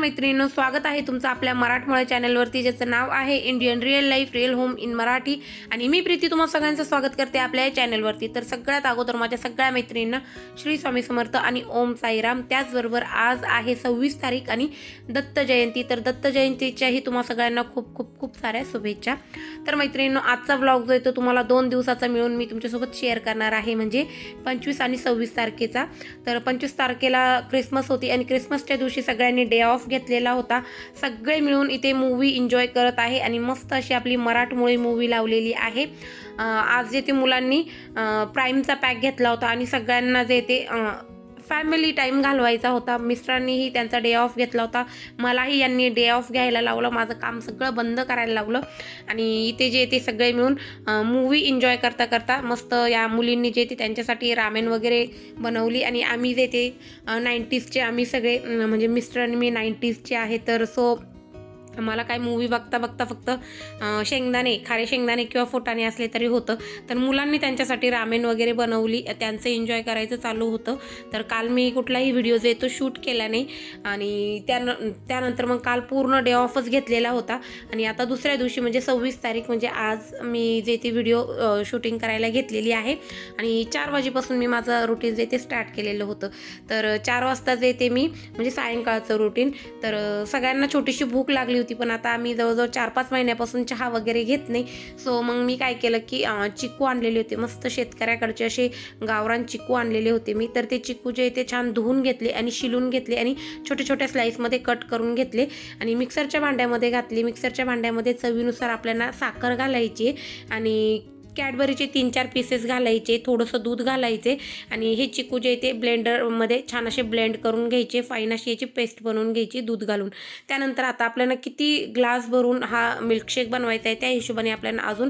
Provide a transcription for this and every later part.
मैत्रिणींनो, स्वागत आहे तुमचं आपल्या मराठमोळ्या चॅनलवरती, ज्याचं नाव आहे Indian real life real home in Marathi. आणि मी प्रीती तुम्हा सगळ्यांचं स्वागत करते आपल्या या चॅनलवरती। तर सगळ्यात अगोदर माझ्या सगळ्या मैत्रिणींना श्री स्वामी समर्थ आणि ओम साईराम। त्याचबरोबर आज आहे 26 तारीख आणि दत्त जयंती। तर दत्त जयंतीच्याही तुम्हा सगळ्यांना खूप खूप खूप साऱ्या शुभेच्छा। तर मैत्रिणींनो, आजचा व्लॉग जो आहे तो तुम्हाला 2 दिवसाचा मिळून मी तुमच्यासोबत शेअर करणार आहे, म्हणजे 25 आणि 26 तारखेचा। तर 25 तारखेला क्रिसमस होती आणि क्रिसमसच्या दिवशी सगळ्यांनी डे ऑफ घेतलेला होता। सगळे मिळून इथे मूवी एन्जॉय करत आहे आणि मस्त अशी आपली मराठमोळी मूवी लावलेली आहे। आज जे ते मुलांनी प्राईमचा पॅक घेतला होता आणि सगळ्यांना जे ते फॅमिली टाइम घालवायचा होता। मिस्टरांनीही त्यांचा डे ऑफ घेतला होता, मलाही यांनी डे ऑफ घ्यायला लावलं, माझं काम सगळं बंद करायला लावलं आणि इथे जे ते सगळे मिळून मूवी एन्जॉय करता करता मस्त या मुलींनी जे ते त्यांच्यासाठी रामेन वगैरे बनवली। आणि आम्ही जे ते 90sचे आम्ही सगळे, म्हणजे मिस्टर आणि मी 90sचे आहे, तर सो मला काय मूवी बघता बघता फक्त शेंगदाणे, खारे शेंगदाणे किंवा फुटाणे असले तरी होतं। तर मुलांनी त्यांच्यासाठी रामेन वगैरे बनवली, त्यांचं एन्जॉय करायचं चालू होतं। तर काल मी कुठलाही व्हिडिओ जो आहे तो शूट केला नाही आणि त्यानंतर मग काल पूर्ण डे ऑफच घेतलेला होता। आणि आता दुसऱ्या दिवशी म्हणजे 26 तारीख म्हणजे आज मी जे ती व्हिडिओ शूटिंग करायला घेतलेली आहे आणि 4 वाजेपासून मी माझं रुटीन जे ते स्टार्ट केलेलं होतं। तर 4 वाजता जे ते मी म्हणजे सायंकाळचं रुटीन, तर सगळ्यांना छोटीशी भूक लागली, पण आता आम्ही जवळजवळ 4-5 महिन्यापासून चहा वगैरे घेत नाही। सो मग मी काय केलं की चिक्कू आणलेले होते, मस्त शेतकऱ्याकडचे असे गावरान चिक्कू आणलेले होते मी। तर ते चिक्कू जे ते छान धुवून घेतले आणि शिलून घेतले आणि छोट्या छोट्या स्लाइसमध्ये कट करून घेतले आणि मिक्सरच्या भांड्यामध्ये घातले। मिक्सरच्या भांड्यामध्ये चवीनुसार आपल्याला साखर घालायची आणि कॅडबरीचे 3-4 पीसेस घालायचे, थोडंसं दूध घालायचे आणि हे चिकू जे ते ब्लेंडरमध्ये छान असे ब्लेंड करून घ्यायचे, फाईन अशी याची पेस्ट बनवून घ्यायची दूध घालून। त्यानंतर आता आपल्याला किती ग्लास भरून हा मिल्कशेक बनवायचा आहे त्या हिशोबाने आपल्याला अजून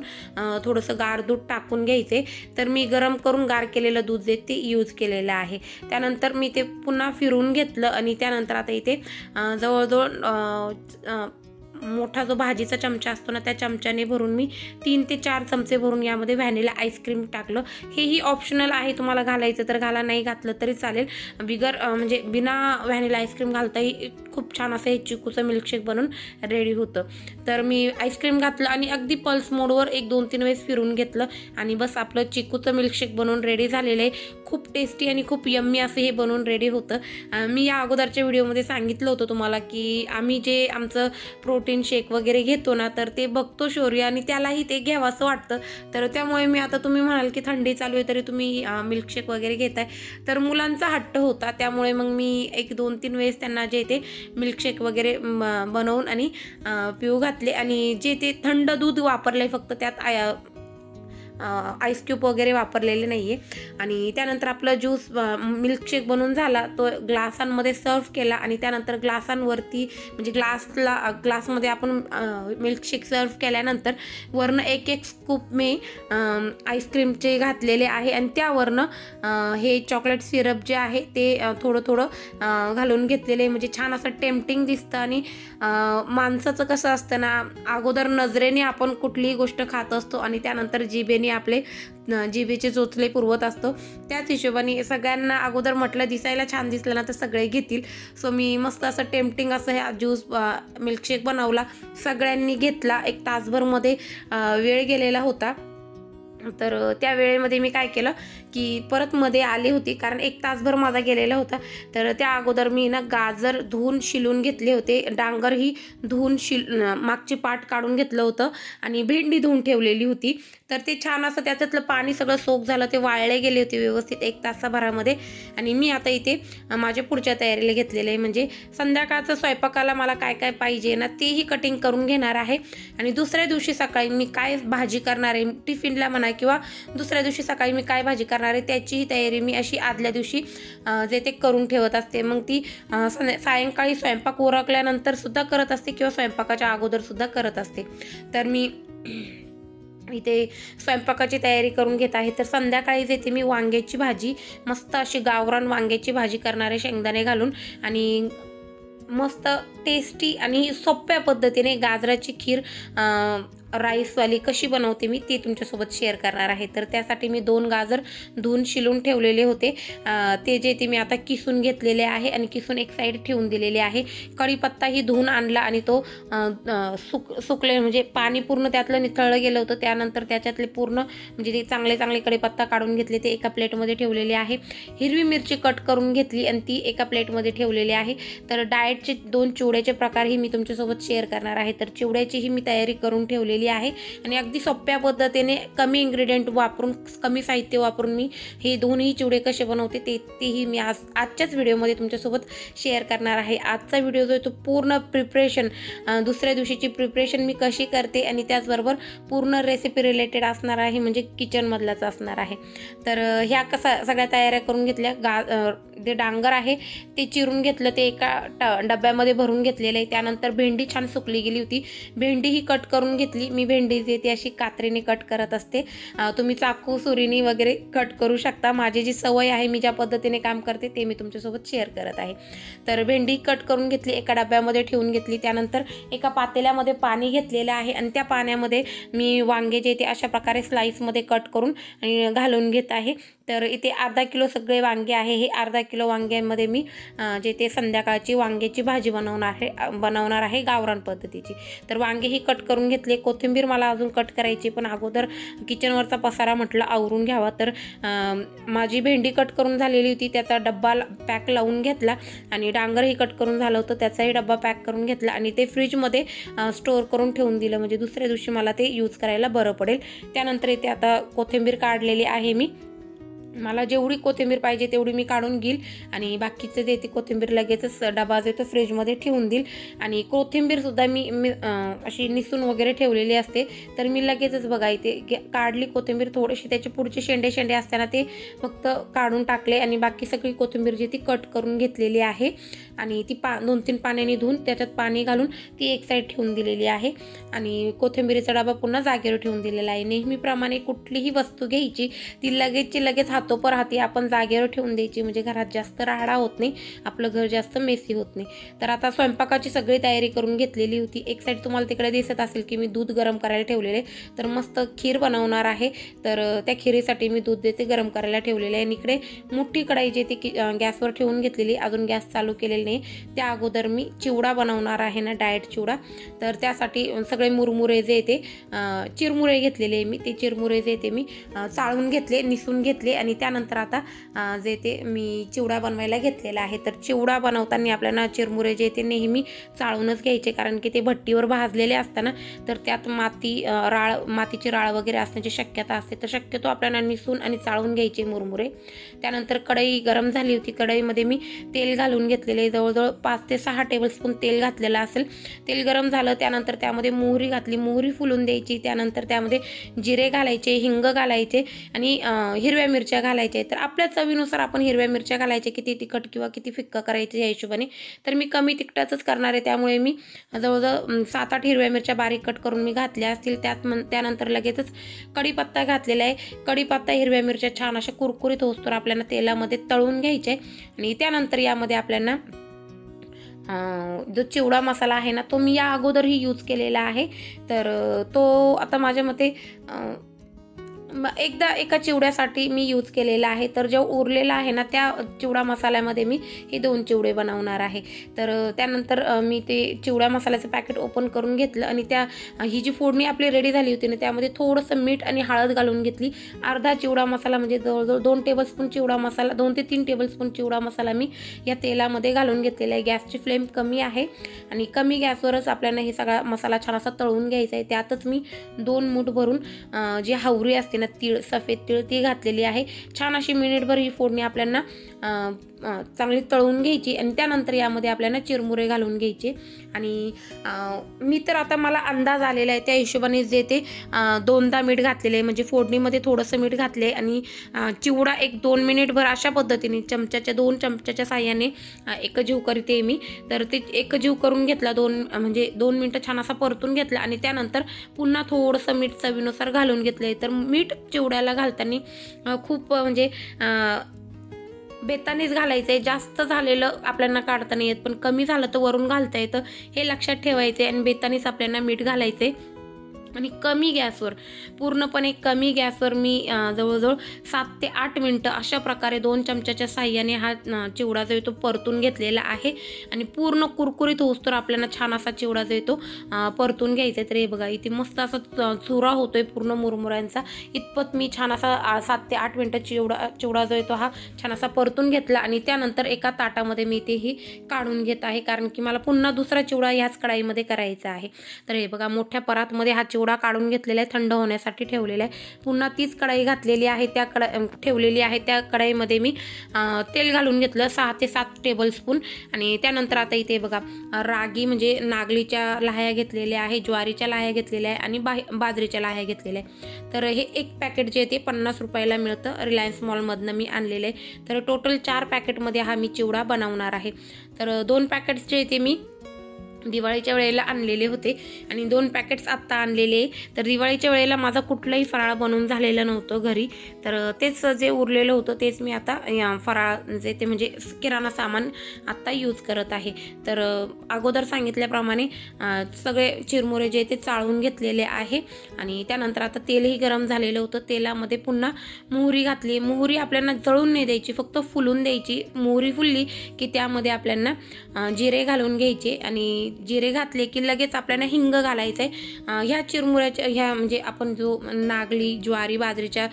थोडंसं गार दूध टाकून घ्यायचे। तर मी गरम करून गार केलेलं दूध जे ते यूज केलेलं आहे। त्यानंतर मी ते पुन्हा फिरवून घेतलं आणि त्यानंतर आता इथे जवळजवळ मोठा जो भाजीचा चमचा असतो ना, त्या चमच्याने भरून मी 3 ते 4 चमचे भरून यामध्ये व्हॅनिला आईस्क्रीम टाकलं। हेही ऑप्शनल आहे, तुम्हाला घालायचं तर घाला, नाही घातलं तरी चालेल। म्हणजे बिना व्हॅनिला आईस्क्रीम घालताही खूप छान असं हे चिकूचं मिल्कशेक बनून रेडी होतं। तर मी आईस्क्रीम घातलं आणि अगदी पल्स मोडवर 1-2-3 वेळेस फिरून घेतलं आणि बस आपलं चिकूचं मिल्कशेक बनवून रेडी झालेलं आहे। खूप टेस्टी आणि खूप यम्मी असं हे बनवून रेडी होतं। मी या अगोदरच्या व्हिडिओमध्ये सांगितलं होतं तुम्हाला की आम्ही जे आमचं प्रोटीन शेक वगैरे घेतो ना, तर ते बघतो शौर्य आणि त्यालाही ते घ्यावं असं वाटतं। तर त्यामुळे मी आता, तुम्ही म्हणाल की थंडी चालू आहे तरी तुम्ही मिल्कशेक वगैरे घेताय, तर मुलांचा हट्ट होता, त्यामुळे मग मी 1-2-3 वेळेस त्यांना जे ते मिल्कशेक वगैरे बनवून आणि पिऊ घातले आणि जे ते थंड दूध वापरले, फक्त त्यात आईस क्यूब वगैरे वापरलेले नाही आहे। आणि त्यानंतर आपलं ज्यूस मिल्कशेक बनवून झाला, तो ग्लासांमध्ये सर्व केला आणि त्यानंतर ग्लासांवरती म्हणजे ग्लासमध्ये आपण मिल्कशेक सर्व केल्यानंतर वरनं 1-1 स्कूप मी आईस्क्रीमचे घातलेले आहे आणि त्यावरनं हे चॉकलेट सिरप जे आहे ते थोडं थोडं घालून घेतलेले, म्हणजे छान असं टेम्पटिंग दिसतं। आणि माणसाचं कसं असतं ना, अगोदर नजरेने आपण कुठलीही गोष्ट खात असतो आणि त्यानंतर जिभेने आपले जिभेचे चोचले पुरवत असतो, त्याच हिशोबाने सगळ्यांना अगोदर म्हटलं दिसायला छान दिसलं ना तर सगळे घेतील। सो मी मस्त असं टेम्पटिंग असं हे ज्यूस मिल्कशेक बनवला, सगळ्यांनी घेतला। 1 तासभरमध्ये वेळ गेलेला होता। तर त्या वेळेमध्ये मी काय केलं की परत मध्ये आले होते, कारण 1 तासभर माझा गेलेला होता। तर त्या अगोदर मी ना गाजर धुवून शिलून घेतले होते, डांगरही धुवून मागची पाट काढून घेतलं होतं आणि भेंडी धुवून ठेवलेली होती। तर ते छान असं त्याच्यातलं पाणी सगळं सोक झालं, ते वाळले गेले होते व्यवस्थित 1 तासाभरामध्ये। आणि मी आता इथे माझ्या पुढच्या तयारीला घेतलेलं आहे, म्हणजे संध्याकाळचं स्वयंपाकाला मला काय काय पाहिजे ना तेही कटिंग करून घेणार आहे। आणि दुसऱ्या दिवशी सकाळी मी काय भाजी करणार आहे टिफिनला म्हणा, किंवा दुसऱ्या दिवशी सकाळी मी काय भाजी करणार आहे त्याचीही तयारी मी अशी आदल्या दिवशी जे ते करून ठेवत असते। मग ती सायंकाळी स्वयंपाक उरकल्यानंतर सुद्धा करत असते किंवा स्वयंपाकाच्या अगोदर सुद्धा करत असते। तर मी इथे स्वयंपाकाची तयारी करून घेत आहे। तर संध्याकाळी जे ते मी वांग्याची भाजी, मस्त अशी गावरान वांग्याची भाजी करणार आहे शेंगदाणे घालून आणि मस्त टेस्टी आणि सोप्या पद्धतीने गाजराची खीर राईसवाली कशी बनवते मी ती तुमच्यासोबत शेअर करणार आहे. तर त्यासाठी मी 2 गाजर धुवून शिलून ठेवलेले होते, ते जे ते मी आता किसून घेतलेले आहे आणि किसून एक साईड ठेवून दिलेले आहे. कढीपत्ताही धुवून आणला आणि तो सुकले म्हणजे पाणी पूर्ण त्यातलं निथळलं गेलं होतं. त्यानंतर त्याच्यातले पूर्ण म्हणजे ते चांगले कढीपत्ता काढून घेतले, ते एका प्लेटमध्ये ठेवलेले आहे. हिरवी मिरची कट करून घेतली आणि ती एका प्लेटमध्ये ठेवलेली आहे. तर डाएटचे 2 चिवड्याचे प्रकारही मी तुमच्यासोबत शेअर करणार आहे. तर चिवड्याचीही मी तयारी करून ठेवलेली आहे आणि अगदी सोप्या पद्धतीने कमी इन्ग्रेडियंट वापरून, कमी साहित्य वापरून मी हे दोन्ही चिवडे कसे बनवते तेही मी आजच्याच व्हिडिओमध्ये तुमच्यासोबत शेअर करणार आहे. आजचा व्हिडिओ जो आहे तो पूर्ण प्रिपरेशन, दुसऱ्या दिवशीची प्रिपरेशन मी कशी करते आणि त्याचबरोबर पूर्ण रेसिपी रिलेटेड असणार आहे, म्हणजे किचनमधलाच असणार आहे. तर ह्या सगळ्या तयाऱ्या करून घेतल्या. जे डांगर आहे ते चिरून घेतलं, ते एका डब्यामध्ये भरून घेतलेलं आहे. त्यानंतर भेंडी छान सुकली गेली होती, भेंडी ही कट करून घेतली. मी भेंडी जे ती अशी कात्रीने कट करत असते, तुम्ही चाकू सुरीनी वगैरे कट करू शकता. माझी जी सवय आहे, मी ज्या पद्धतीने काम करते ते मी तुमच्यासोबत शेअर करत आहे. तर भेंडी कट करून घेतली, एका डब्यामध्ये ठेवून घेतली. त्यानंतर एका पातेल्यामध्ये पाणी घेतलेलं आहे आणि त्या पाण्यामध्ये मी वांगे जे ते अशा प्रकारे स्लाइसमध्ये कट करून आणि घालून घेत आहे. तर इथे अर्धा किलो सगळे वांगे आहे. हे अर्धा किलो वांग्यांमध्ये मी जे ते संध्याकाळची वांग्याची भाजी बनवणार आहे गावरान पद्धतीची. तर वांगे ही कट करून घेतले. कोथिंबीर मला अजून कट करायची, पण अगोदर किचनवरचा पसारा म्हटलं आवरून घ्यावा. तर माझी भेंडी कट करून झालेली होती, त्याचा डब्बा पॅक लावून घेतला आणि डांगरही कट करून झालं होतं, त्याचाही डब्बा पॅक करून घेतला आणि ते फ्रीजमध्ये स्टोअर करून ठेवून दिलं, म्हणजे दुसऱ्या दिवशी मला ते यूज करायला बरं पडेल. त्यानंतर इथे आता कोथिंबीर काढलेली आहे. मला जेवढी कोथिंबीर पाहिजे तेवढी मी काढून घेईल आणि बाकीचं जे ते कोथिंबीर लगेचच डबा जो तो फ्रीजमध्ये ठेवून देईल. आणि कोथिंबीरसुद्धा मी अशी निसून वगैरे ठेवलेली असते, तर मी लगेचच बघा इथे काढली कोथिंबीर. थोडेसे त्याचे पुढचे शेंडे असताना ते फक्त काढून टाकले आणि बाकी सगळी कोथिंबीर जी ती कट करून घेतलेली आहे आणि ती 2-3 पाण्याने धुवून त्याच्यात पाणी घालून ती एक साईड ठेवून दिलेली आहे आणि कोथिंबीरीचा डबा पुन्हा जागेवर ठेवून दिलेला आहे. नेहमीप्रमाणे कुठलीही वस्तू घ्यायची ती लगेच हातोपर हाती आपण जागेवर ठेवून द्यायची, म्हणजे घरात जास्त राडा होत नाही, आपलं घर जास्त मेसी होत नाही. तर आता स्वयंपाकाची सगळी तयारी करून घेतलेली होती. एक साईड तुम्हाला तिकडे दिसत असेल की मी दूध गरम करायला ठेवलेले, तर मस्त खीर बनवणार आहे. तर त्या खिरीसाठी मी दूध देते गरम करायला ठेवलेले आहे. आणि इकडे मोठी कढाई जी ती गॅसवर ठेवून घेतलेली, अजून गॅस चालू केलेली नाही. त्या अगोदर मी चिवडा बनवणार आहे ना, डाएट चिवडा. तर त्यासाठी सगळे मुरमुरे जे ते चिरमुरे घेतलेले मी, ते चिरमुरे जे ते मी चाळून घेतले, निसून घेतले आणि त्यानंतर आता जे ते मी चिवडा बनवायला घेतलेला आहे. तर चिवडा बनवताना आपल्याला चिरमुरे जे ते नेहमी चाळूनच घ्यायचे, कारण की ते भट्टीवर भाजलेले असताना तर त्यात मातीची राळ वगैरे असण्याची शक्यता असते. तर शक्यतो आपल्याला निसून आणि चाळून घ्यायचे मुरमुरे. त्यानंतर कढई गरम झाली होती, कढईमध्ये मी तेल घालून घेतलेले, जवळजवळ 5 ते 6 टेबलस्पून तेल घातलेलं असेल. तेल गरम झालं, त्यानंतर त्यामध्ये मोहरी घातली, मोहरी फुलून द्यायची. त्यानंतर त्यामध्ये जिरे घालायचे, हिंग घालायचे आणि हिरव्या मिरच्या घालायच्या. तर आपल्या चवीनुसार आपण हिरव्या मिरच्या घालायच्या, किती तिखट किंवा किती फिक्का करायचं या हिशोबाने. तर मी कमी तिखटाचंच करणार आहे, त्यामुळे मी जवळजवळ 7-8 हिरव्या मिरच्या बारीक कट करून मी घातल्या असतील. त्यानंतर लगेचच कढीपत्ता घातलेला आहे. कढीपत्ता, हिरव्या मिरच्या छान अशा कुरकुरीत होतोवर आपल्याला तेलामध्ये तळून घ्यायचे आणि त्यानंतर यामध्ये आपल्याला जो चिवडा मसाला आहे ना, तो मी या अगोदरही यूज केलेला आहे. तर तो आता माझ्या मते एकदा एका चिवड्यासाठी मी यूज केलेला आहे. तर जो उरलेला आहे ना, त्या चिवडा मसाल्यामध्ये मी हे 2 चिवडे बनवणार आहे. तर त्यानंतर मी ते चिवडा मसाल्याचं पॅकेट ओपन करून घेतलं आणि ही जी फोडणी आपली रेडी झाली होती ना, त्यामध्ये थोडंसं मीठ आणि हळद घालून घेतली. अर्धा चिवडा मसाला म्हणजे जवळजवळ 2 टेबलस्पून चिवडा मसाला, 2 ते 3 टेबलस्पून चिवडा मसाला मी या तेलामध्ये घालून घेतलेला आहे. गॅसची फ्लेम कमी आहे आणि कमी गॅसवरच आपल्याला हे सगळा मसाला छान असा तळून घ्यायचा आहे. त्यातच मी 2 मूठ भरून जी हावरी असते ना, तीळ, सफेद तीळ, ती घातलेली आहे. छान अशी मिनिटभर ही फोडणी आपल्याला चांगली तळून घ्यायची आणि त्यानंतर यामध्ये आपल्याला चिरमुरे घालून घ्यायचे. आणि मी तर आता मला अंदाज आलेला आहे त्या हिशोबाने जे ते 2दा मीठ घातलेलं आहे, म्हणजे फोडणीमध्ये थोडंसं मीठ घातलं आहे आणि चिवडा 1-2 मिनिटभर अशा पद्धतीने 2 चमच्याच्या साह्याने एकजीव करते मी. तर ते एकजीव करून घेतला, 2 मिनटं छान असा परतून घेतला आणि त्यानंतर पुन्हा थोडंसं मीठ चवीनुसार घालून घेतलं आहे. तर मीठ चिवड्याला घालताना खूप म्हणजे बेतानीच घालायचं आहे. जास्त झालेलं आपल्याला काढता नाही येत, पण कमी झालं तर वरून घालता येतं, हे लक्षात ठेवायचं आहे. आणि बेतानीच आपल्याला मीठ घालायचं आहे. आणि कमी गॅसवर, पूर्णपणे कमी गॅसवर मी जवळजवळ 7 ते 8 मिनटं अशा प्रकारे 2 चमच्याच्या साह्याने हा चिवडा जो आहे तो परतून घेतलेला आहे. आणि पूर्ण कुरकुरीत होऊस्तोवर आपल्याला छान असा चिवडा जो आहे तो परतून घ्यायचा आहे. तर हे बघा इथे मस्त असा चुरा होतोय पूर्ण मुरमुऱ्यांचा. इतपत मी छान असा 7 ते 8 मिनटं चिवडा जो आहे तो हा छान असा परतून घेतला. आणि त्यानंतर एका ताटामध्ये मी तेही काढून घेत आहे, कारण की मला पुन्हा दुसरा चिवडा ह्याच कढाईमध्ये करायचा आहे. तर हे बघा मोठ्या परातमध्ये हा चिवडा काढून घेतलेला आहे, थंड होण्यासाठी ठेवलेला आहे. पुन्हा तीच कढाई घातलेली आहे, ठेवलेली आहे त्या कढाईमध्ये मी तेल घालून घेतलं 6 ते 7 टेबलस्पून. आणि त्यानंतर आता इथे बघा रागी म्हणजे नागलीच्या लाह्या घेतलेल्या आहे, ज्वारीच्या लाह्या घेतलेल्या आहे आणि बाजरीच्या लाह्या घेतलेल्या आहे. तर हे एक पॅकेट जे आहे ते 50 रुपयाला मिळतं, रिलायन्स मॉलमधनं मी आणलेलं आहे. तर टोटल 4 पॅकेटमध्ये हा मी चिवडा बनवणार आहे. तर 2 पॅकेट्स जे आहे ते मी दिवाळीच्या वेळेला आणलेले होते आणि 2 पॅकेट्स आत्ता आणलेले. तर दिवाळीच्या वेळेला माझा कुठलाही फराळ बनवून झालेलं नव्हतं घरी, तर तेच जे उरलेलं होतं तेच मी आता फराळ जे ते म्हणजे किराणा सामान आत्ता यूज करत आहे. तर अगोदर सांगितल्याप्रमाणे सगळे चिरमुरे जे ते चाळून घेतलेले आहे. आणि त्यानंतर आता तेलही गरम झालेलं होतं, तेलामध्ये पुन्हा मोहरी घातली. मोहरी आपल्याला जळून नाही द्यायची, फक्त फुलून द्यायची. मोहरी फुलली की त्यामध्ये आपल्याला जिरे घालून घ्यायचे आणि जिरे घातले की लगेच आपल्याला हिंग घालायचं आहे. ह्या चिरमुऱ्याच्या ह्या म्हणजे आपण जो नागली ज्वारी बाजरीच्या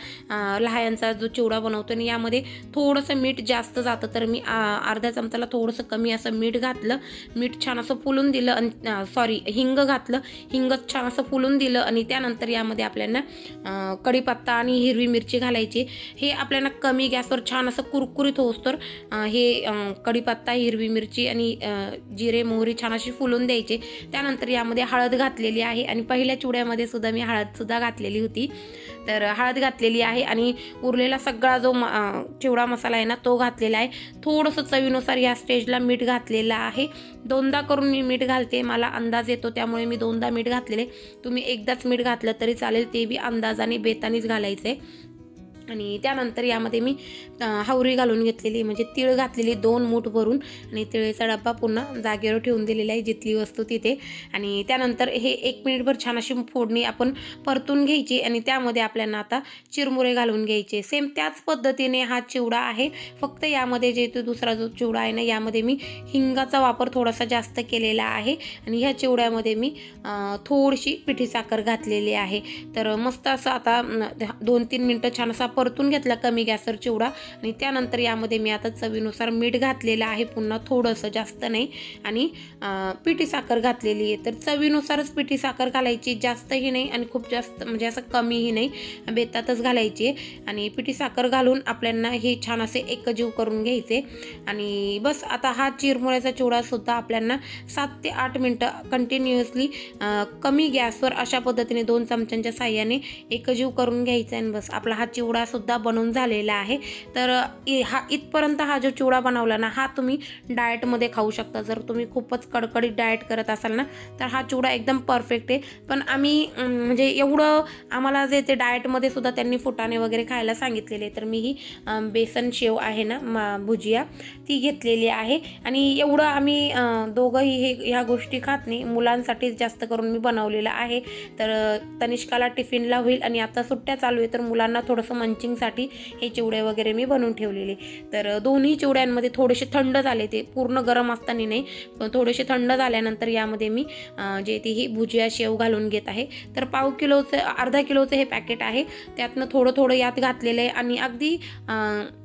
लहायांचा जो चिवडा बनवतो आणि यामध्ये थोडंसं मीठ जास्त जातं, तर मी अर्ध्या चमचाला थोडंसं कमी असं मीठ घातलं. मीठ छान असं फुलून दिलं आणि हिंग घातलं, हिंग छान असं फुलून दिलं. आणि त्यानंतर यामध्ये आपल्याला कढीपत्ता आणि हिरवी मिरची घालायची. हे आपल्याला कमी गॅसवर छान असं कुरकुरीत होऊस्तोवर हे कढीपत्ता हिरवी मिरची आणि जिरे मोहरी छान अशी फुलून द्यायचे. त्यानंतर यामध्ये हळद घातलेली आहे आणि पहिल्या चिवड्यामध्ये सुद्धा मी हळदसुद्धा घातलेली होती. तर हळद घातलेली आहे आणि उरलेला सगळा जो चिवडा मसाला आहे ना तो घातलेला आहे. थोडंसं चवीनुसार या स्टेजला मीठ घातलेलं आहे. 2दा करून मी मीठ घालते, मला अंदाज येतो त्यामुळे मी 2दा मीठ घातलेले. तुम्ही एकदाच मीठ घातलं तरी चालेल, ते बी अंदाजाने बेतानीच घालायचं आहे. आणि त्यानंतर यामध्ये मी हावरी घालून घेतलेली म्हणजे तीळ घातलेली 2 मूठ भरून. आणि तिळेचा डब्बा पुन्हा जागेवर ठेवून दिलेला आहे, जिथली वस्तू तिथे. आणि त्यानंतर हे 1 मिनिटभर छान अशी फोडणी आपण परतून घ्यायची आणि त्यामध्ये आपल्याला आता चिरमुरे घालून घ्यायचे. सेम त्याच पद्धतीने हा चिवडा आहे, फक्त यामध्ये जे तो दुसरा जो चिवडा आहे ना यामध्ये मी हिंगाचा वापर थोडासा जास्त केलेला आहे. आणि ह्या चिवड्यामध्ये मी थोडीशी पिठी साखर घातलेली आहे. तर मस्त असं आता 2-3 मिनटं छान असा परतून घेतला कमी गॅसवर चिवडा. आणि त्यानंतर यामध्ये मी आता चवीनुसार मीठ घातलेलं आहे, पुन्हा थोडंसं जास्त नाही. आणि पिठी साखर घातलेली आहे. तर चवीनुसारच पिठी साखर घालायची, जास्तही नाही आणि खूप जास्त म्हणजे असं कमीही नाही, बेतातच घालायची. आणि पिठी साखर घालून आपल्याला हे छान असे एकजीव करून घ्यायचे. आणि बस आता हा चिरमुऱ्याचा चिवडा सुद्धा आपल्याला 7 ते 8 मिनटं कंटिन्युअसली कमी गॅसवर अशा पद्धतीने 2 चमच्यांच्या साह्याने एकजीव करून घ्यायचा. आणि बस आपला हा चिवडा सुद्धा बनवून झालेला आहे. तर इथपर्यंत हा जो चिवडा बनवला ना हा तुम्ही डाएटमध्ये खाऊ शकता. जर तुम्ही खूपच कडकडीत डाएट करत असाल ना तर हा चिवडा एकदम परफेक्ट आहे. पण आम्ही म्हणजे एवढं आम्हाला जे ते डाएटमध्ये सुद्धा त्यांनी फुटाणे वगैरे खायला सांगितलेले, तर मी ही बेसन शेव आहे ना भुजिया ती घेतलेली आहे. आणि एवढं आम्ही दोघंही ह्या गोष्टी खात नाही, मुलांसाठीच जास्त करून मी बनवलेलं आहे. तर तनिष्काला टिफिनला होईल आणि आता सुट्ट्या चालू आहे, तर मुलांना थोडंसं मंचिंगसाठी हे चिवडे वगैरे मी बनवून ठेवलेले. तर दोन्ही चिवड्यांमध्ये थोडेसे थंड झाले, ते पूर्ण गरम असताना नाही पण थोडेसे थंड झाल्यानंतर यामध्ये मी जे ती ही भुजिया शेव घालून घेत आहे. तर अर्धा किलोचं हे पॅकेट आहे, त्यातनं थोडं यात घातलेलं आहे. आणि अगदी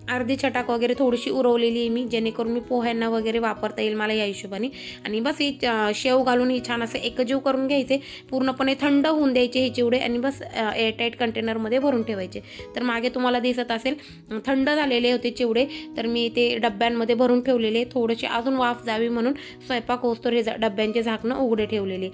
अर्धी छटाक वगैरे थोडीशी उरवलेली आहे मी, जेणेकरून मी पोह्यांना वगैरे वापरता येईल मला या हिशोबाने. आणि बस ही शेव घालून ही छान असं एकजीव करून घ्यायचे, पूर्णपणे थंड होऊन द्यायचे हे चिवडे आणि बस एअरटाईट कंटेनरमध्ये भरून ठेवायचे. तर मागे तुम्हाला दिसत असेल थंड झालेले होते चिवडे, तर मी ते डब्यांमध्ये भरून ठेवलेले. थोडेसे अजून वाफ जावी म्हणून स्वयंपाक होस्तोवर हे डब्यांचे झाकणं उघडे ठेवलेले.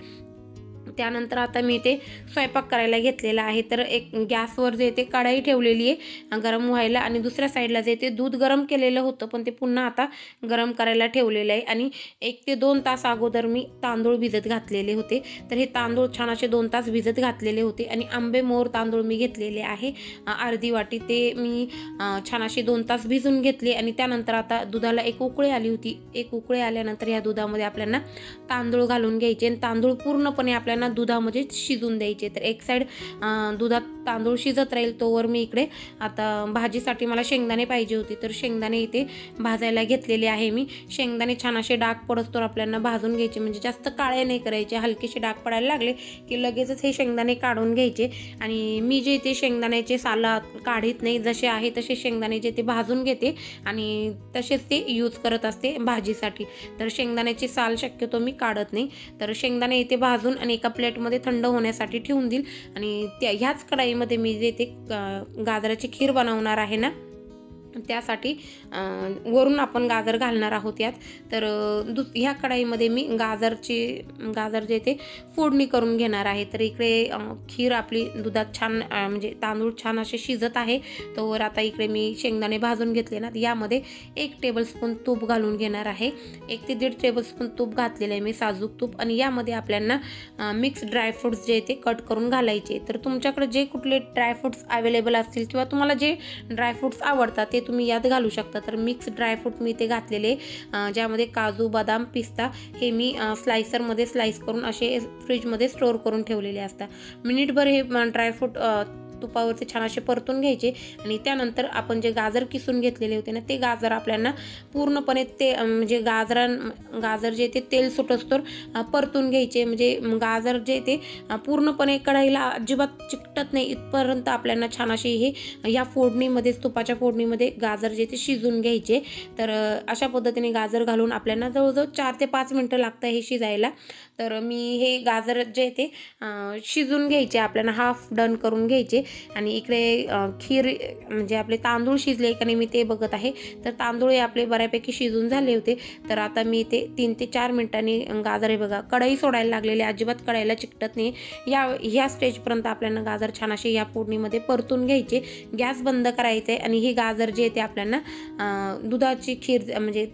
त्यानंतर आता मी ते स्वयंपाक करायला घेतलेला आहे. तर एक गॅसवर जे ते कढाई ठेवलेली आहे गरम व्हायला आणि दुसऱ्या साईडला जे ते दूध गरम केलेलं होतं पण ते पुन्हा आता गरम करायला ठेवलेलं आहे. आणि 1 ते 2 तास अगोदर मी तांदूळ भिजत घातलेले होते. तर हे तांदूळ छान असे 2 तास भिजत घातलेले होते. आणि आंबे मोहर तांदूळ मी घेतलेले आहे अर्धी वाटी, ते मी छान असे 2 तास भिजून घेतले. आणि त्यानंतर आता दुधाला एक उकळी आली होती. एक उकळी आल्यानंतर ह्या दुधामध्ये आपल्याला तांदूळ घालून घ्यायचे आणि तांदूळ पूर्णपणे आपल्याला आपल्याला दुधामध्ये शिजून द्यायचे. तर एक साईड दुधात तांदूळ शिजत राहील तोवर मी इकडे आता भाजीसाठी मला शेंगदाणे पाहिजे होते, तर शेंगदाणे इथे भाजायला घेतलेले आहे मी. शेंगदाणे छान असे डाग पडतोवर आपल्याला भाजून घ्यायचे, म्हणजे जास्त काळे नाही करायचे. हलकेसे डाग पडायला लागले की लगेचच हे शेंगदाणे काढून घ्यायचे. आणि मी जे ते शेंगदाण्याचे साला काढीत नाही, जसे आहे तसे शेंगदाणे जे ते भाजून घेते आणि तसेच ते यूज करत असते भाजीसाठी. तर शेंगदाण्याची साल शक्यतो मी काढत नाही. तर शेंगदाणे इथे भाजून आणि एका प्लेटमध्ये थंड होण्यासाठी ठेवून देईल. आणि ह्याच कढाईमध्ये मी जे ते गाजराची खीर बनवणार आहे ना, त्यासाठी वरून आपण गाजर घालणार आहोत यात. तर ह्या कढाईमध्ये मी गाजर जे ते फोडणी करून घेणार आहे. तर इकडे खीर आपली दुधात छान म्हणजे तांदूळ छान असे शिजत आहे. तोवर आता इकडे मी शेंगदाणे भाजून घेतले ना, यामध्ये 1 टेबलस्पून तूप घालून घेणार आहे. 1 ते 1.5 टेबलस्पून तूप घातलेलं आहे मी, साजूक तूप. आणि यामध्ये आपल्याला मिक्स ड्रायफ्रूट्स जे ते कट करून घालायचे. तर तुमच्याकडे जे कुठले ड्रायफ्रूट्स अवेलेबल असतील किंवा तुम्हाला जे ड्रायफ्रूट्स आवडतात ते तुम्ही यात घालू शकता. तर मिक्स ड्रायफ्रूट मी ते घातलेले, ज्यामध्ये काजू, बदाम, पिस्ता हे मी स्लायसरमध्ये स्लाइस करून असे फ्रीजमध्ये स्टोअर करून ठेवलेले असतात. मिनिटभर हे ड्रायफ्रूट तुपावरती छान असे परतून घ्यायचे. आणि त्यानंतर आपण जे गाजर किसून घेतलेले होते ना, ते गाजर आपल्याला पूर्णपणे ते म्हणजे गाजर जे ते तेल सुटस्तोवर परतून घ्यायचे. म्हणजे गाजर जे ते पूर्णपणे कढईला अजिबात चिकटत नाही इथपर्यंत आपल्याला छान असे हे या फोडणीमध्ये, तुपाच्या फोडणीमध्ये गाजर जे ते शिजून घ्यायचे. तर अशा पद्धतीने गाजर घालून आपल्याला जवळजवळ 4 ते 5 मिनटं लागतं हे शिजायला. तर मी हे गाजर जे ते शिजून घ्यायचे, आपल्याला हाफ डन करून घ्यायचे. आणि इकडे खीर म्हणजे आपले तांदूळ शिजले का नाही मी ते बघत आहे. तर तांदूळ आपले बऱ्यापैकी शिजून झाले होते. तर आता मी ते 3 ते 4 मिनिटांनी गाजर हे बघा कढई सोडायला लागलेले, अजिबात कढईला चिकटत नाही. ह्या स्टेजपर्यंत आपल्याला गाजर छान असे या फोडणीमध्ये परतून घ्यायचे. गॅस बंद करायचा आहे. आणि हे गाजर जे ते आपल्याला दुधाची खीर म्हणजे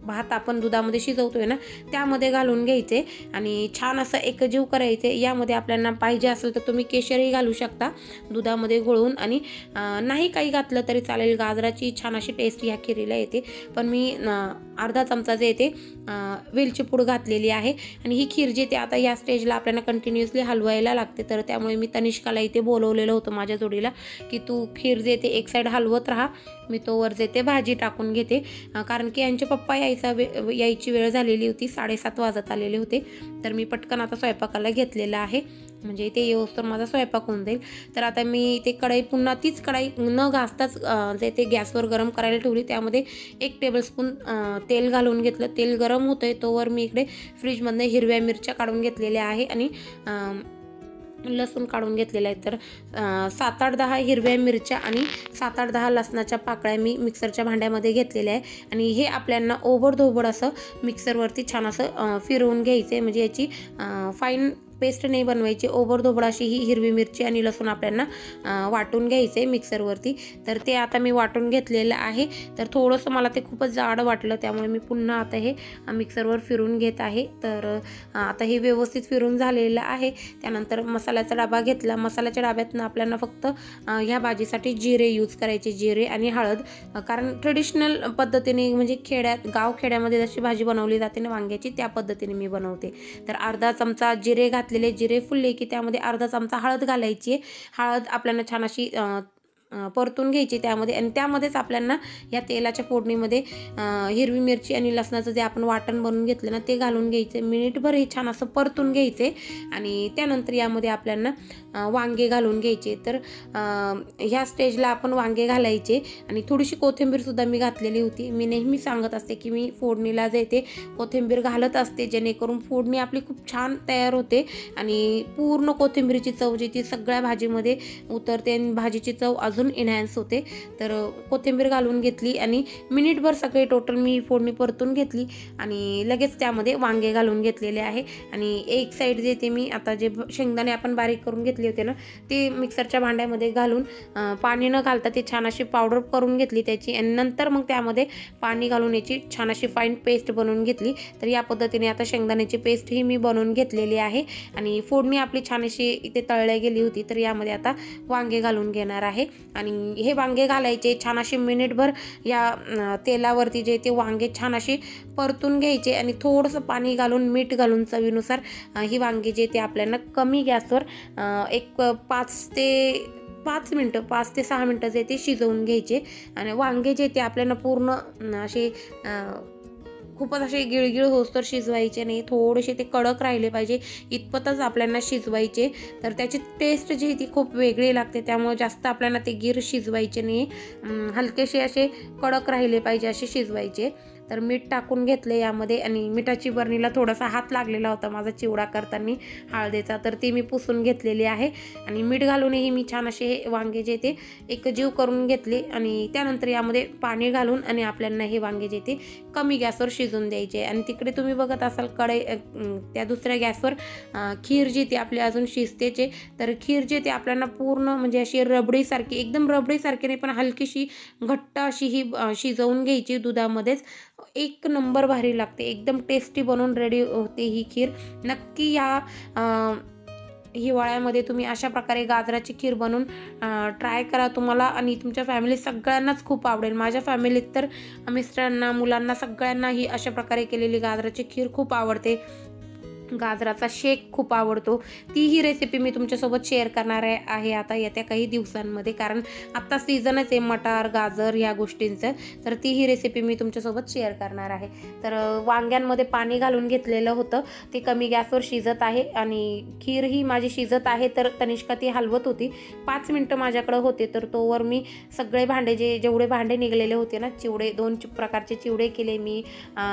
भात आपण दुधामध्ये शिजवतोय ना, त्यामध्ये घालून घ्यायचे आणि छान असं एकजीव करायचे. यामध्ये आपल्याला पाहिजे असेल तर तुम्ही केशरही घालू शकता दुधामध्ये घोळून, आणि नाही काही घातलं तरी चालेल. गाजराची छान अशी टेस्ट ह्या खिरीला येते. पण मी अर्धा चमचा जे येते वेलची पूड घातलेली आहे. आणि ही खीर जे ते आता या स्टेजला आपल्याला कंटिन्युअसली हलवायला लागते. तर त्यामुळे मी तनिष्काला इथे बोलवलेलं होतं माझ्या जोडीला की तू खीर जे ते एक साईड हलवत राहा, मी तोवर जे ते भाजी टाकून घेते. कारण की यांचे पप्पा यायची वेळ झालेली होती, 7:30 वाजत आलेले होते. तर मी पटकन आता स्वयंपाकाला घेतलेला आहे, म्हणजे ते येऊस्तोवर माझा स्वयंपाक होऊन जाईल. तर आता मी ते कढई पुन्हा तीच कढई न घासताच जे ते गॅसवर गरम करायला ठेवली. त्यामध्ये 1 टेबलस्पून तेल घालून घेतलं. तेल गरम होतंय तोवर मी इकडे फ्रीजमधनं हिरव्या मिरच्या काढून घेतलेल्या आहे आणि लसूण काढून घेतलेला आहे. तर 7-8-10 हिरव्या मिरच्या आणि 7-8-10 लसणाच्या पाकळ्या मी मिक्सरच्या भांड्यामध्ये घेतलेल्या आहे. आणि हे आपल्याला ओबडधोबड असं मिक्सरवरती छान असं फिरवून घ्यायचं आहे. म्हणजे याची फाईन पेस्ट नाही बनवायची, ओबडधोबड अशी ही हिरवी मिरची आणि लसूण आपल्याला वाटून घ्यायचे मिक्सरवरती. तर ते आता मी वाटून घेतलेलं आहे. तर थोडंसं मला ते खूपच जाड वाटलं, त्यामुळे मी पुन्हा आता हे मिक्सरवर फिरून घेत आहे. तर आता हे व्यवस्थित फिरून झालेलं आहे. त्यानंतर मसाल्याचा डबा घेतला. मसाल्याच्या डब्यातनं आपल्याला फक्त ह्या भाजीसाठी जिरे यूज करायचे, जिरे आणि हळद. कारण ट्रेडिशनल पद्धतीने म्हणजे गावखेड्यामध्ये जशी भाजी बनवली जाते ना वांग्याची, त्या पद्धतीने मी बनवते. तर अर्धा चमचा जिरे घातलेले, जिरे फुलले की त्यामध्ये अर्धा चमचा हळद घालायची. हळद आपल्याला छान अशी परतून घ्यायची त्यामध्ये. आणि त्यामध्येच आपल्याला या तेलाच्या फोडणीमध्ये हिरवी मिरची आणि लसणाचं जे आपण वाटण बनवून घेतलं ना, ते घालून घ्यायचे. मिनिटभर हे छान असं परतून घ्यायचे. आणि त्यानंतर यामध्ये आपल्याला वांगे घालून घ्यायचे. तर ह्या स्टेजला आपण वांगे घालायचे. आणि थोडीशी कोथिंबीरसुद्धा मी घातलेली होती. मी नेहमी सांगत असते की मी फोडणीला जे ते कोथिंबीर घालत असते, जेणेकरून फोडणी आपली खूप छान तयार होते आणि पूर्ण कोथिंबीरची चव जी ती सगळ्या भाजीमध्ये उतरते आणि भाजीची चव अजून एनहॅन्स होते. तर कोथिंबीर घालून घेतली आणि मिनिटभर सगळे टोटल मी फोडणी परतून घेतली आणि लगेच त्यामध्ये वांगे घालून घेतलेले आहे. आणि एक साईड जे ते मी आता जे शेंगदाणे आपण बारीक करून घेतले होते ना, ते मिक्सरच्या भांड्यामध्ये घालून पाणी न घालता ते छान अशी पावडर करून घेतली त्याची. आणि नंतर मग त्यामध्ये पाणी घालून याची छान अशी फाईन पेस्ट बनवून घेतली. तर या पद्धतीने आता शेंगदाण्याची पेस्ट ही मी बनवून घेतलेली आहे. आणि फोडणी आपली छान अशी इथे तळल्या गेली होती. तर यामध्ये आता वांगे घालून घेणार आहे. आणि हे वांगे घालायचे, छान असे मिनिटभर या तेलावरती जे ते वांगे छान असे परतून घ्यायचे आणि थोडंसं पाणी घालून मीठ घालून चवीनुसार ही वांगे जे ते आपल्याला कमी गॅसवर एक 5 ते 6 मिनटं जे ते शिजवून घ्यायचे. आणि वांगे जे ते आपल्याला पूर्ण असे खूपच असे गिळगिळ होस तर शिजवायचे नाही, थोडेसे ते कडक राहिले पाहिजे इतपतच आपल्याला शिजवायचे. तर त्याची टेस्ट जी ती खूप वेगळी लागते, त्यामुळे जास्त आपल्याला ते गिर शिजवायचे नाही, हलकेसे असे कडक राहिले पाहिजे असे शिजवायचे. तर मीठ टाकून घेतले यामध्ये आणि मिठाची बरणीला थोडासा हात लागलेला होता माझा चिवडा करताना हळदीचा, तर ती मी पुसून घेतलेली आहे. आणि मीठ घालूनही मी छान असे हे वांगे जे ते एकजीव करून घेतले. आणि त्यानंतर यामध्ये पाणी घालून आणि आपल्याला हे वांगे जे ते कमी गॅसवर शिजून द्यायचे. आणि तिकडे तुम्ही बघत असाल त्या दुसऱ्या गॅसवर खीर जी ती आपली अजून शिजतेचे. तर खीर जे ते आपल्याला पूर्ण म्हणजे अशी रबडीसारखी, एकदम रबडीसारखी नाही पण हलकीशी घट्ट अशी ही शिजवून घ्यायची दुधामध्येच. एक नंबर भारी लागते, एकदम टेस्टी बनवून रेडी होते ही खीर. नक्की या हिवाळ्यामध्ये तुम्ही अशा प्रकारे गाजराची खीर बनवून ट्राय करा तुम्हाला आणि तुमच्या फॅमिलीत सगळ्यांनाच खूप आवडेल. माझ्या फॅमिलीत तर मिस्टरांना, मुलांना सगळ्यांना ही अशा प्रकारे केलेली गाजराची खीर खूप आवडते. गाजराचा शेक खूप आवडतो. तीही रेसिपी मी तुमच्यासोबत शेअर करणार आहे आता येत्या काही दिवसांमध्ये, कारण आत्ता सीझनच आहे मटार गाजर ह्या गोष्टींचं. तर तीही रेसिपी मी तुमच्यासोबत शेअर करणार आहे. तर वांग्यांमध्ये पाणी घालून घेतलेलं होतं, ते कमी गॅसवर शिजत आहे आणि खीर ही माझी शिजत आहे. तर तनिष्का ती हलवत होती, 5 मिनटं माझ्याकडे होते. तर तोवर मी सगळे भांडे जेवढे भांडे निघलेले होते ना, चिवडे 2 प्रकारचे चिवडे केले मी.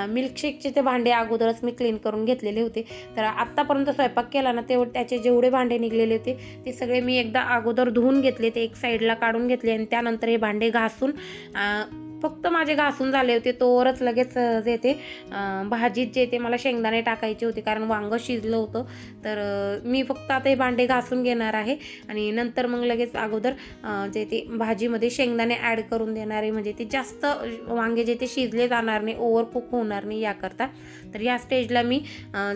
मिल्कशेकचे ते भांडे अगोदरच मी क्लीन करून घेतलेले होते. तर आत्तापर्यंत स्वयंपाक केला ना तेव्हा त्याचे जेवढे भांडे निघलेले होते ते सगळे मी एकदा अगोदर धुवून घेतले, ते एक साईडला काढून घेतले. आणि त्यानंतर हे भांडे घासून फक्त माझे घासून झाले होते तोवरच लगेच जे ते भाजीत जे ते मला शेंगदाणे टाकायचे होते, कारण वांगं शिजलं होतं. तर मी फक्त आता हे भांडे घासून घेणार आहे आणि नंतर मग लगेच अगोदर जे ते भाजीमध्ये शेंगदाणे ॲड करून देणार आहे, म्हणजे ते जास्त वांगे जे ते शिजले जाणार नाही, ओव्हर कुक होणार नाही याकरता. तर या स्टेजला मी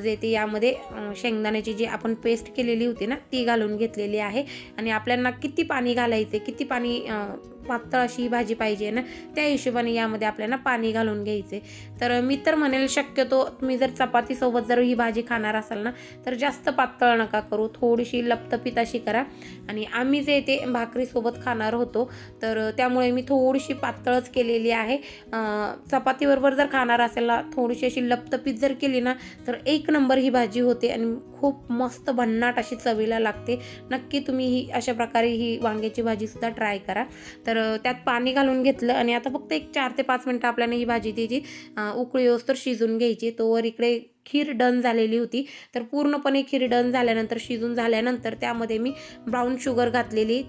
जे ते यामध्ये शेंगदाण्याची जी आपण पेस्ट केलेली होती ना ती घालून घेतलेली आहे. आणि आपल्याला किती पाणी घालायचे, किती पाणी पातळ अशी ही भाजी पाहिजे ना त्या हिशोबाने यामध्ये आपल्याला पाणी घालून घ्यायचे. तर मी तर म्हणेल शक्यतो तुम्ही जर चपातीसोबत जर ही भाजी खाणार असाल ना तर जास्त पातळ नका करू, थोडीशी लपतपीत अशी करा. आणि आम्ही जे ते भाकरीसोबत खाणार होतो तर त्यामुळे मी थोडीशी पातळच केलेली आहे. चपातीबरोबर जर खाणार असेल ना थोडीशी अशी लपतपीत जर केली ना तर एक नंबर ही भाजी होते आणि खूप मस्त भन्नाट अशी चवीला लागते. नक्की तुम्ही ही अशा प्रकारे ही वांग्याची भाजीसुद्धा ट्राय करा. तर त्यात पाणी घालून घेतलं आणि आता फक्त एक 4 ते 5 मिनटं आपल्याला ही भाजी त्याची उकळी येऊस तर शिजून घ्यायची. तोवर इकडे खीर डन झालेली होती. तर पूर्णपणे खीर डन झाल्यानंतर शिजून झाल्यानंतर त्यामध्ये मी ब्राऊन शुगर घातलेली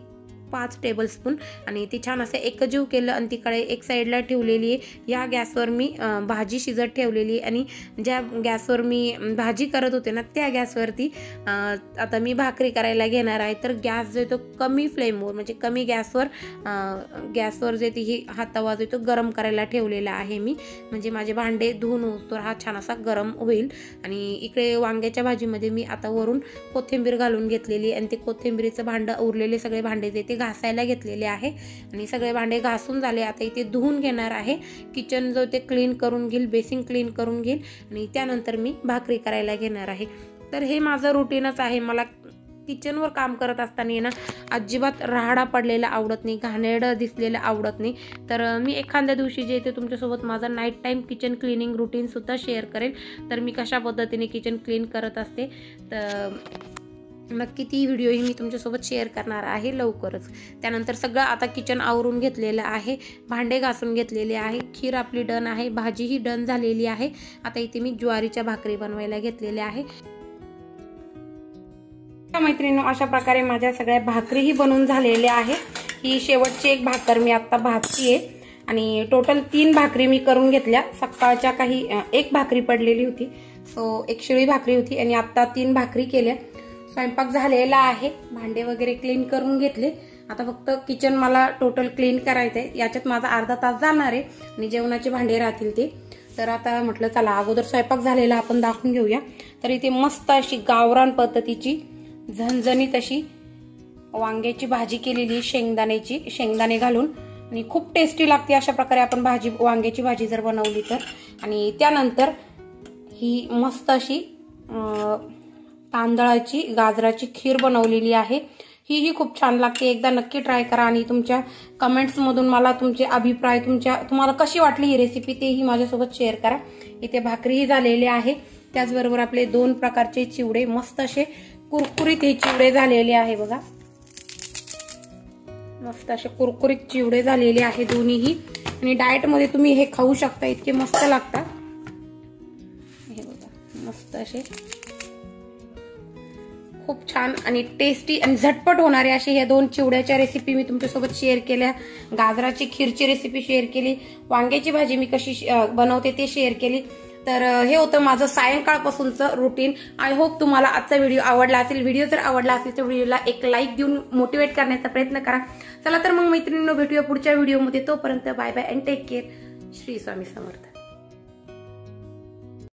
5 टेबलस्पून आणि ती छान असं एकजीव केलं आणि तिकडे एक साईडला ठेवलेली आहे. या गॅसवर मी भाजी शिजत ठेवलेली आणि ज्या गॅसवर मी भाजी करत होते ना त्या गॅसवरती आता मी भाकरी करायला घेणार आहे. तर गॅस जो तो कमी फ्लेमवर म्हणजे कमी गॅसवर जे ती ही हा तवा जो तो गरम करायला ठेवलेला आहे मी, म्हणजे माझे भांडे धुवून होतो हा छान असा गरम होईल. आणि इकडे वांग्याच्या भाजीमध्ये मी आता वरून कोथिंबीर घालून घेतलेली आणि ते कोथिंबीरीचं भांडं उरलेले सगळे भांडे जे ते घासायला घेतलेले आहे आणि सगळे भांडे घासून झाले. आता इथे धुवून घेणार आहे, किचन जो ते क्लीन करून घेईल, बेसिंग क्लीन करून घेईल आणि त्यानंतर मी भाकरी करायला घेणार आहे. तर हे माझं रुटीनच आहे. मला किचनवर काम करत असताना ना अजिबात राहाडा पडलेला आवडत नाही, घाणेरडं दिसलेलं आवडत नाही. तर मी एखाद्या दिवशी जे ते तुमच्यासोबत माझा नाईट टाईम किचन क्लिनिंग रुटीनसुद्धा शेअर करेल. तर मी कशा पद्धतीने किचन क्लीन करत असते तर नक्की ती व्हिडिओही मी तुमच्यासोबत शेअर करणार आहे लवकरच. त्यानंतर सगळं आता किचन आवरून घेतलेलं आहे, भांडे घासून घेतलेले आहे, खीर आपली डन आहे, भाजीही डन झालेली आहे. आता इथे मी ज्वारीच्या भाकरी बनवायला घेतलेल्या आहे. मैत्रिणींनो अशा प्रकारे माझ्या सगळ्या भाकरीही बनवून झालेल्या आहे. ही शेवटची एक भाकर मी आत्ता भाजतीये आणि टोटल 3 भाकरी मी करून घेतल्या. सकाळच्या काही एक भाकरी पडलेली होती, सो एक शिळी भाकरी होती आणि आत्ता 3 भाकरी केल्या. स्वयंपाक झालेला आहे, भांडे वगैरे क्लीन करून घेतले. आता फक्त किचन मला टोटल क्लीन करायचं आहे. याच्यात माझा अर्धा तास जाणार आहे आणि जेवणाचे भांडे राहतील ते. तर आता म्हटलं चला अगोदर स्वयंपाक झालेला आपण दाखवून घेऊया. तर इथे मस्त अशी गावरान पद्धतीची झणझणीत अशी वांग्याची भाजी केलेली शेंगदाण्याची, शेंगदाणे घालून, आणि खूप टेस्टी लागते अशा प्रकारे आपण वांग्याची भाजी जर बनवली तर. आणि त्यानंतर ही मस्त अशी तांदळाची गाजराची खीर बनवलेली आहे. ही खूप छान लागते. एकदा नक्की ट्राय करा आणि तुमच्या कमेंट्समधून मला तुमचे अभिप्राय, तुम्हाला कशी वाटली ही रेसिपी तेही माझ्यासोबत शेअर करा. इथे भाकरीही झालेली आहे. त्याचबरोबर आपले 2 प्रकारचे चिवडे, मस्त असे कुरकुरीत हे चिवडे झालेले आहे बघा. मस्त असे कुरकुरीत चिवडे झालेले आहे दोन्हीही. आणि डाएट मध्ये तुम्ही हे खाऊ शकता, इतके मस्त लागतात. हे बघा मस्त असे खूप छान आणि टेस्टी आणि झटपट होणारे असे हे 2 चिवड्याच्या रेसिपी मी तुमच्यासोबत शेअर केल्या. गाजराची खीरची रेसिपी शेअर केली. वांग्याची भाजी मी कशी बनवते ते शेअर केली. तर हे होतं माझं सायंकाळपासूनचं रुटीन. आय होप तुम्हाला आजचा व्हिडिओ आवडला असेल. व्हिडिओ जर आवडला असेल तर व्हिडिओला एक लाईक देऊन मोटिवेट करण्याचा प्रयत्न करा. चला तर मग मैत्रिणींनो, भेटूया पुढच्या व्हिडिओमध्ये. तोपर्यंत bye bye and take care. Shri Swami Samarth.